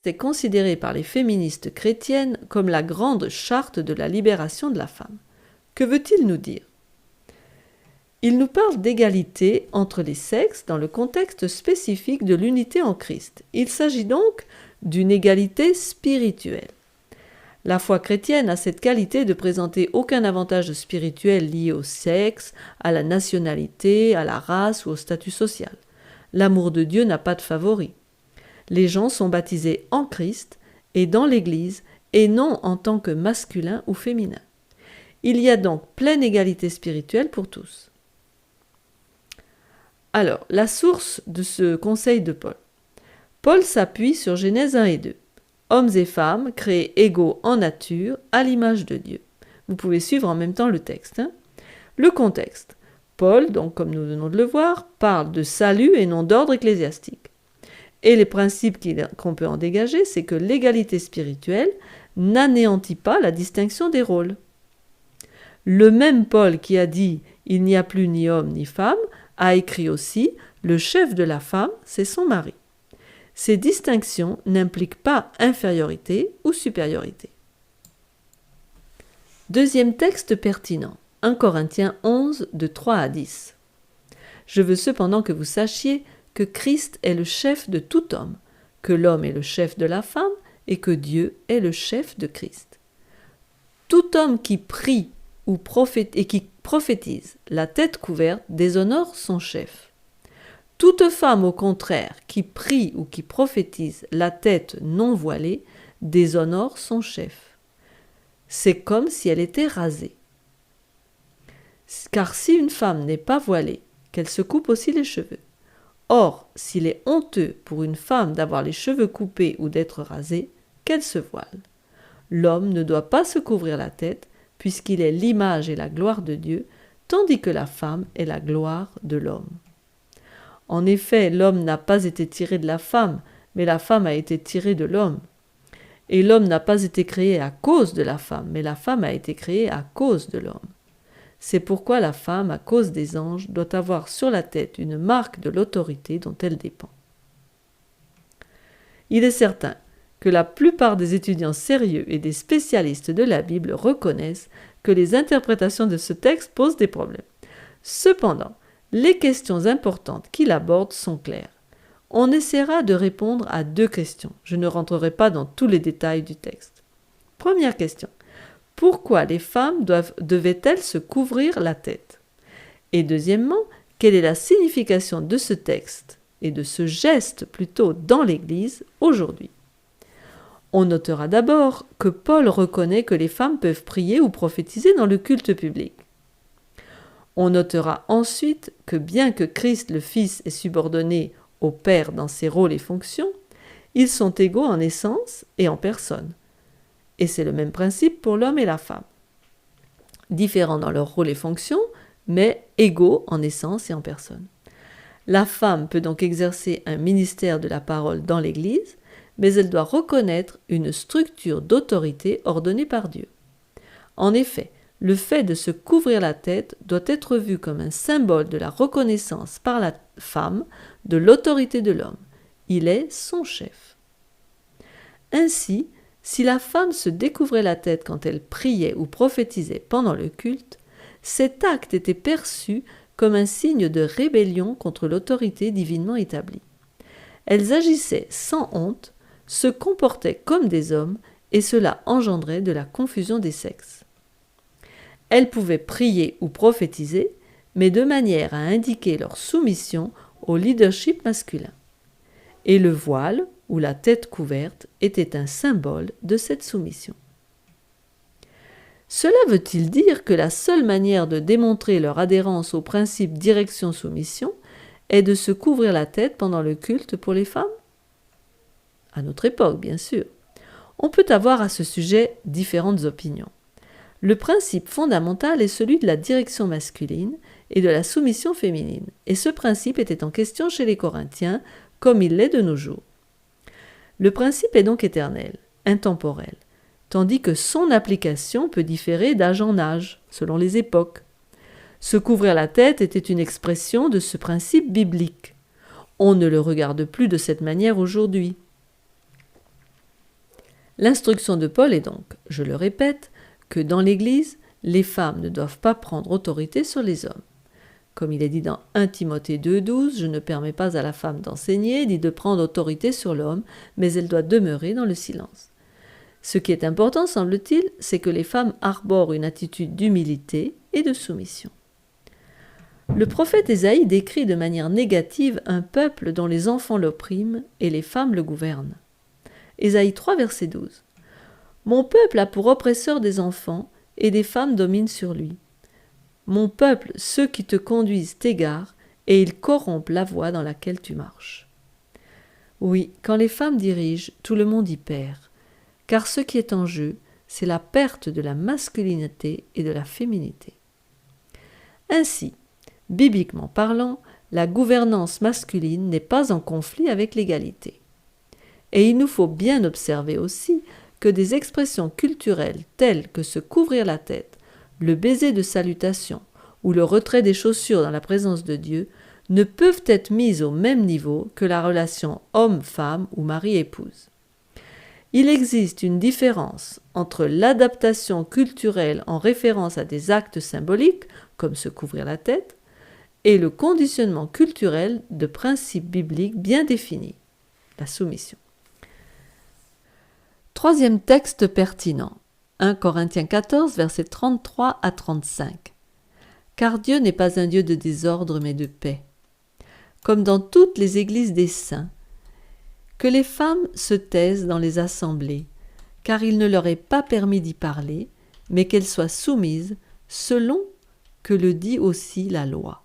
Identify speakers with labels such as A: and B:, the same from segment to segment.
A: est considéré par les féministes chrétiennes comme la grande charte de la libération de la femme. Que veut-il nous dire ? Il nous parle d'égalité entre les sexes dans le contexte spécifique de l'unité en Christ. Il s'agit donc d'une égalité spirituelle. La foi chrétienne a cette qualité de présenter aucun avantage spirituel lié au sexe, à la nationalité, à la race ou au statut social. L'amour de Dieu n'a pas de favori. Les gens sont baptisés en Christ et dans l'Église et non en tant que masculin ou féminin. Il y a donc pleine égalité spirituelle pour tous. Alors, la source de ce conseil de Paul. Paul s'appuie sur Genèse 1 et 2. Hommes et femmes créés égaux en nature à l'image de Dieu. Vous pouvez suivre en même temps le texte. Le contexte. Paul, donc comme nous venons de le voir, parle de salut et non d'ordre ecclésiastique. Et les principes qu'on peut en dégager, c'est que l'égalité spirituelle n'anéantit pas la distinction des rôles. Le même Paul qui a dit « il n'y a plus ni homme ni femme » a écrit aussi « le chef de la femme, c'est son mari ». Ces distinctions n'impliquent pas infériorité ou supériorité. Deuxième texte pertinent, 1 Corinthiens 11, de 3 à 10. Je veux cependant que vous sachiez que Christ est le chef de tout homme, que l'homme est le chef de la femme et que Dieu est le chef de Christ. Tout homme qui prie et qui prophétise la tête couverte déshonore son chef. Toute femme, au contraire, qui prie ou qui prophétise la tête non voilée, déshonore son chef. C'est comme si elle était rasée. Car si une femme n'est pas voilée, qu'elle se coupe aussi les cheveux. Or, s'il est honteux pour une femme d'avoir les cheveux coupés ou d'être rasée, qu'elle se voile. L'homme ne doit pas se couvrir la tête, puisqu'il est l'image et la gloire de Dieu, tandis que la femme est la gloire de l'homme. En effet, l'homme n'a pas été tiré de la femme, mais la femme a été tirée de l'homme. Et l'homme n'a pas été créé à cause de la femme, mais la femme a été créée à cause de l'homme. C'est pourquoi la femme, à cause des anges, doit avoir sur la tête une marque de l'autorité dont elle dépend. Il est certain que la plupart des étudiants sérieux et des spécialistes de la Bible reconnaissent que les interprétations de ce texte posent des problèmes. Cependant, les questions importantes qu'il aborde sont claires. On essaiera de répondre à 2 questions. Je ne rentrerai pas dans tous les détails du texte. Première question. Pourquoi les femmes devaient-elles se couvrir la tête ? Et deuxièmement, quelle est la signification de ce texte et de ce geste plutôt dans l'Église aujourd'hui ? On notera d'abord que Paul reconnaît que les femmes peuvent prier ou prophétiser dans le culte public. On notera ensuite que bien que Christ le Fils est subordonné au Père dans ses rôles et fonctions, ils sont égaux en essence et en personne. Et c'est le même principe pour l'homme et la femme. Différents dans leurs rôles et fonctions, mais égaux en essence et en personne. La femme peut donc exercer un ministère de la parole dans l'Église, mais elle doit reconnaître une structure d'autorité ordonnée par Dieu. En effet, le fait de se couvrir la tête doit être vu comme un symbole de la reconnaissance par la femme de l'autorité de l'homme. Il est son chef. Ainsi, si la femme se découvrait la tête quand elle priait ou prophétisait pendant le culte, cet acte était perçu comme un signe de rébellion contre l'autorité divinement établie. Elles agissaient sans honte, se comportaient comme des hommes, et cela engendrait de la confusion des sexes. Elles pouvaient prier ou prophétiser, mais de manière à indiquer leur soumission au leadership masculin. Et le voile, ou la tête couverte, était un symbole de cette soumission. Cela veut-il dire que la seule manière de démontrer leur adhérence au principe direction-soumission est de se couvrir la tête pendant le culte pour les femmes ? À notre époque, bien sûr. On peut avoir à ce sujet différentes opinions. Le principe fondamental est celui de la direction masculine et de la soumission féminine, et ce principe était en question chez les Corinthiens, comme il l'est de nos jours. Le principe est donc éternel, intemporel, tandis que son application peut différer d'âge en âge, selon les époques. Se couvrir la tête était une expression de ce principe biblique. On ne le regarde plus de cette manière aujourd'hui. L'instruction de Paul est donc, je le répète, que dans l'Église, les femmes ne doivent pas prendre autorité sur les hommes. Comme il est dit dans 1 Timothée 2,12, je ne permets pas à la femme d'enseigner ni de prendre autorité sur l'homme, mais elle doit demeurer dans le silence. Ce qui est important, semble-t-il, c'est que les femmes arborent une attitude d'humilité et de soumission. Le prophète Ésaïe décrit de manière négative un peuple dont les enfants l'oppriment et les femmes le gouvernent. Ésaïe 3, verset 12. « Mon peuple a pour oppresseur des enfants, et des femmes dominent sur lui. Mon peuple, ceux qui te conduisent t'égarent, et ils corrompent la voie dans laquelle tu marches. » Oui, quand les femmes dirigent, tout le monde y perd, car ce qui est en jeu, c'est la perte de la masculinité et de la féminité. Ainsi, bibliquement parlant, la gouvernance masculine n'est pas en conflit avec l'égalité. Et il nous faut bien observer aussi que des expressions culturelles telles que se couvrir la tête, le baiser de salutation ou le retrait des chaussures dans la présence de Dieu ne peuvent être mises au même niveau que la relation homme-femme ou mari-épouse. Il existe une différence entre l'adaptation culturelle en référence à des actes symboliques, comme se couvrir la tête, et le conditionnement culturel de principes bibliques bien définis, la soumission. Troisième texte pertinent, 1 Corinthiens 14, versets 33 à 35. « Car Dieu n'est pas un Dieu de désordre, mais de paix. Comme dans toutes les églises des saints, que les femmes se taisent dans les assemblées, car il ne leur est pas permis d'y parler, mais qu'elles soient soumises selon que le dit aussi la loi.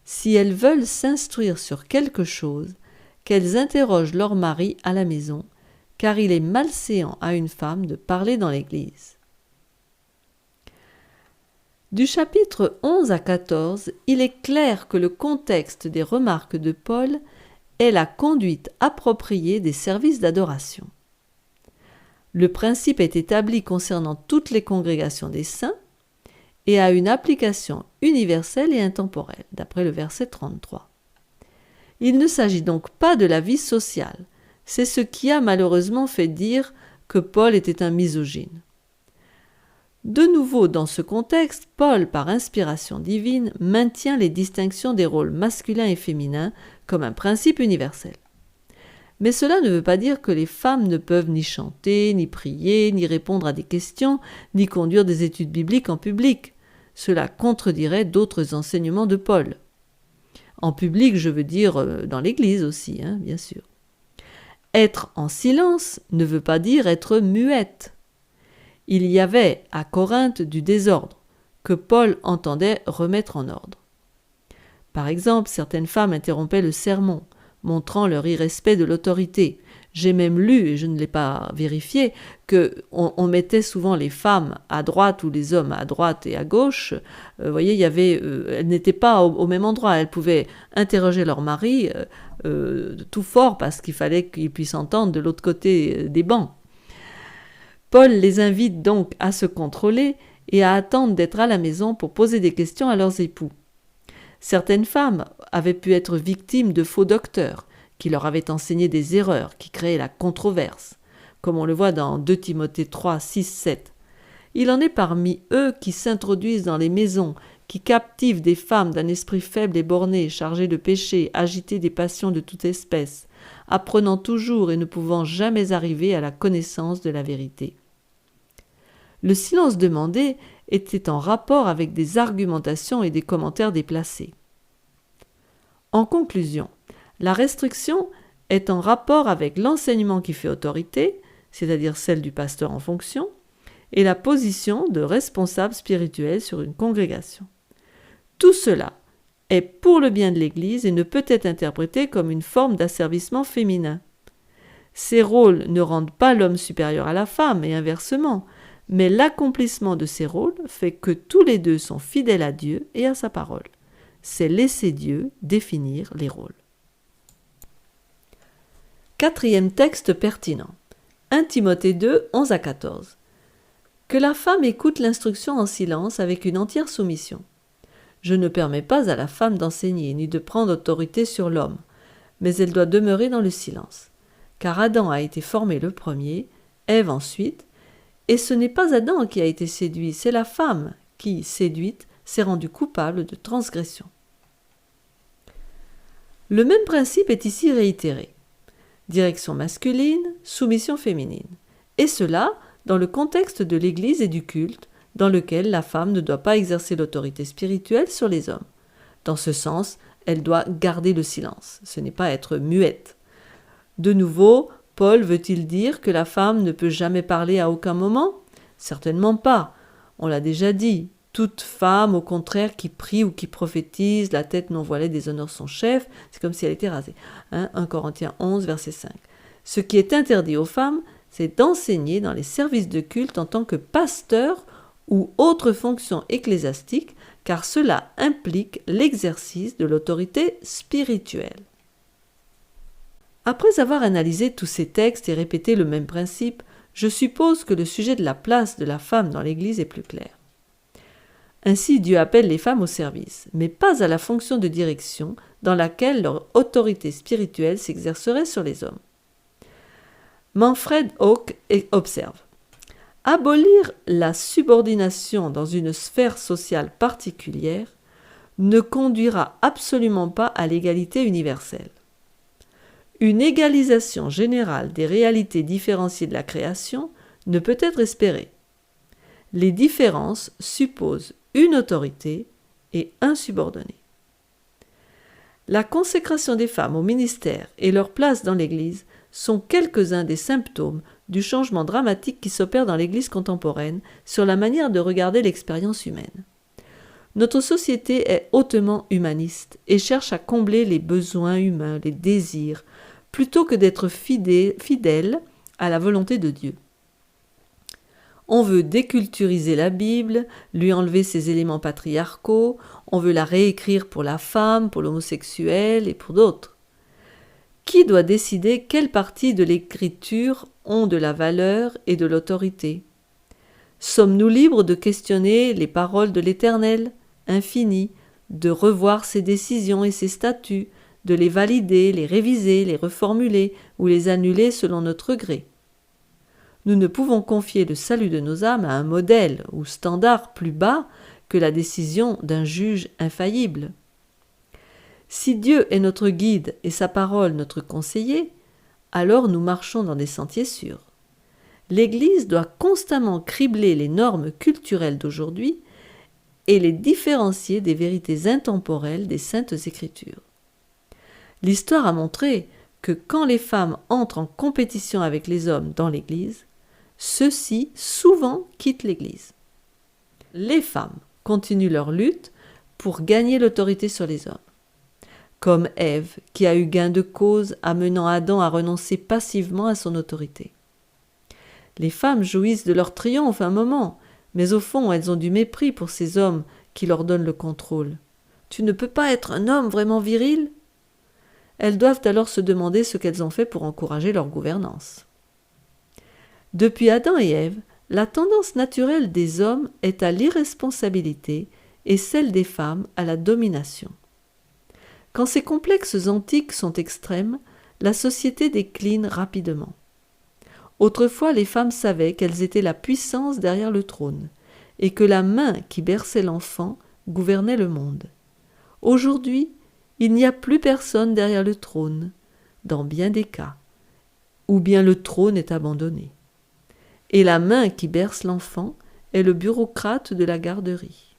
A: Si elles veulent s'instruire sur quelque chose, qu'elles interrogent leur mari à la maison, car il est malséant à une femme de parler dans l'Église. » Du chapitre 11 à 14, il est clair que le contexte des remarques de Paul est la conduite appropriée des services d'adoration. Le principe est établi concernant toutes les congrégations des saints et a une application universelle et intemporelle, d'après le verset 33. Il ne s'agit donc pas de la vie sociale. C'est ce qui a malheureusement fait dire que Paul était un misogyne. De nouveau, dans ce contexte, Paul, par inspiration divine, maintient les distinctions des rôles masculins et féminins comme un principe universel. Mais cela ne veut pas dire que les femmes ne peuvent ni chanter, ni prier, ni répondre à des questions, ni conduire des études bibliques en public. Cela contredirait d'autres enseignements de Paul. En public, je veux dire dans l'Église aussi, bien sûr. Être en silence ne veut pas dire être muette. Il y avait à Corinthe du désordre que Paul entendait remettre en ordre. Par exemple, certaines femmes interrompaient le sermon, montrant leur irrespect de l'autorité. J'ai même lu, et je ne l'ai pas vérifié, qu'on mettait souvent les femmes à droite ou les hommes à droite et à gauche. Vous voyez, elles n'étaient pas au même endroit. Elles pouvaient interroger leur mari tout fort parce qu'il fallait qu'ils puissent entendre de l'autre côté des bancs. Paul les invite donc à se contrôler et à attendre d'être à la maison pour poser des questions à leurs époux. Certaines femmes avaient pu être victimes de faux docteurs qui leur avaient enseigné des erreurs qui créaient la controverse, comme on le voit dans 2 Timothée 3, 6, 7. Il en est parmi eux qui s'introduisent dans les maisons, qui captivent des femmes d'un esprit faible et borné, chargées de péchés, agitées des passions de toute espèce, apprenant toujours et ne pouvant jamais arriver à la connaissance de la vérité. Le silence demandé était en rapport avec des argumentations et des commentaires déplacés. En conclusion, la restriction est en rapport avec l'enseignement qui fait autorité, c'est-à-dire celle du pasteur en fonction, et la position de responsable spirituel sur une congrégation. Tout cela est pour le bien de l'Église et ne peut être interprété comme une forme d'asservissement féminin. Ces rôles ne rendent pas l'homme supérieur à la femme et inversement, mais l'accomplissement de ces rôles fait que tous les deux sont fidèles à Dieu et à sa parole. C'est laisser Dieu définir les rôles. Quatrième texte pertinent. 1 Timothée 2, 11 à 14. Que la femme écoute l'instruction en silence avec une entière soumission. Je ne permets pas à la femme d'enseigner ni de prendre autorité sur l'homme, mais elle doit demeurer dans le silence. Car Adam a été formé le premier, Ève ensuite, et ce n'est pas Adam qui a été séduit, c'est la femme qui, séduite, s'est rendue coupable de transgression. Le même principe est ici réitéré. Direction masculine, soumission féminine. Et cela dans le contexte de l'Église et du culte, dans lequel la femme ne doit pas exercer l'autorité spirituelle sur les hommes. Dans ce sens, elle doit garder le silence, ce n'est pas être muette. De nouveau, Paul veut-il dire que la femme ne peut jamais parler à aucun moment ? Certainement pas. On l'a déjà dit. Toute femme, au contraire, qui prie ou qui prophétise, la tête non voilée déshonore son chef, c'est comme si elle était rasée. 1 Corinthiens 11, verset 5. Ce qui est interdit aux femmes, c'est d'enseigner dans les services de culte en tant que pasteur ou autre fonction ecclésiastique, car cela implique l'exercice de l'autorité spirituelle. Après avoir analysé tous ces textes et répété le même principe, je suppose que le sujet de la place de la femme dans l'Église est plus clair. Ainsi, Dieu appelle les femmes au service, mais pas à la fonction de direction dans laquelle leur autorité spirituelle s'exercerait sur les hommes. Manfred Hauck observe : abolir la subordination dans une sphère sociale particulière ne conduira absolument pas à l'égalité universelle. Une égalisation générale des réalités différenciées de la création ne peut être espérée. Les différences supposent une autorité et un subordonné. La consécration des femmes au ministère et leur place dans l'Église sont quelques-uns des symptômes du changement dramatique qui s'opère dans l'Église contemporaine sur la manière de regarder l'expérience humaine. Notre société est hautement humaniste et cherche à combler les besoins humains, les désirs, plutôt que d'être fidèle à la volonté de Dieu. On veut déculturiser la Bible, lui enlever ses éléments patriarcaux, on veut la réécrire pour la femme, pour l'homosexuel et pour d'autres. Qui doit décider quelles parties de l'écriture ont de la valeur et de l'autorité ? Sommes-nous libres de questionner les paroles de l'Éternel, infini, de revoir ses décisions et ses statuts, de les valider, les réviser, les reformuler ou les annuler selon notre gré ? Nous ne pouvons confier le salut de nos âmes à un modèle ou standard plus bas que la décision d'un juge infaillible. Si Dieu est notre guide et sa parole notre conseiller, alors nous marchons dans des sentiers sûrs. L'Église doit constamment cribler les normes culturelles d'aujourd'hui et les différencier des vérités intemporelles des Saintes Écritures. L'histoire a montré que quand les femmes entrent en compétition avec les hommes dans l'Église, ceux-ci souvent quittent l'Église. Les femmes continuent leur lutte pour gagner l'autorité sur les hommes. Comme Ève, qui a eu gain de cause, amenant Adam à renoncer passivement à son autorité. Les femmes jouissent de leur triomphe un moment, mais au fond, elles ont du mépris pour ces hommes qui leur donnent le contrôle. Tu ne peux pas être un homme vraiment viril ? Elles doivent alors se demander ce qu'elles ont fait pour encourager leur gouvernance. Depuis Adam et Ève, la tendance naturelle des hommes est à l'irresponsabilité et celle des femmes à la domination. Quand ces complexes antiques sont extrêmes, la société décline rapidement. Autrefois, les femmes savaient qu'elles étaient la puissance derrière le trône et que la main qui berçait l'enfant gouvernait le monde. Aujourd'hui, il n'y a plus personne derrière le trône, dans bien des cas, ou bien le trône est abandonné. Et la main qui berce l'enfant est le bureaucrate de la garderie.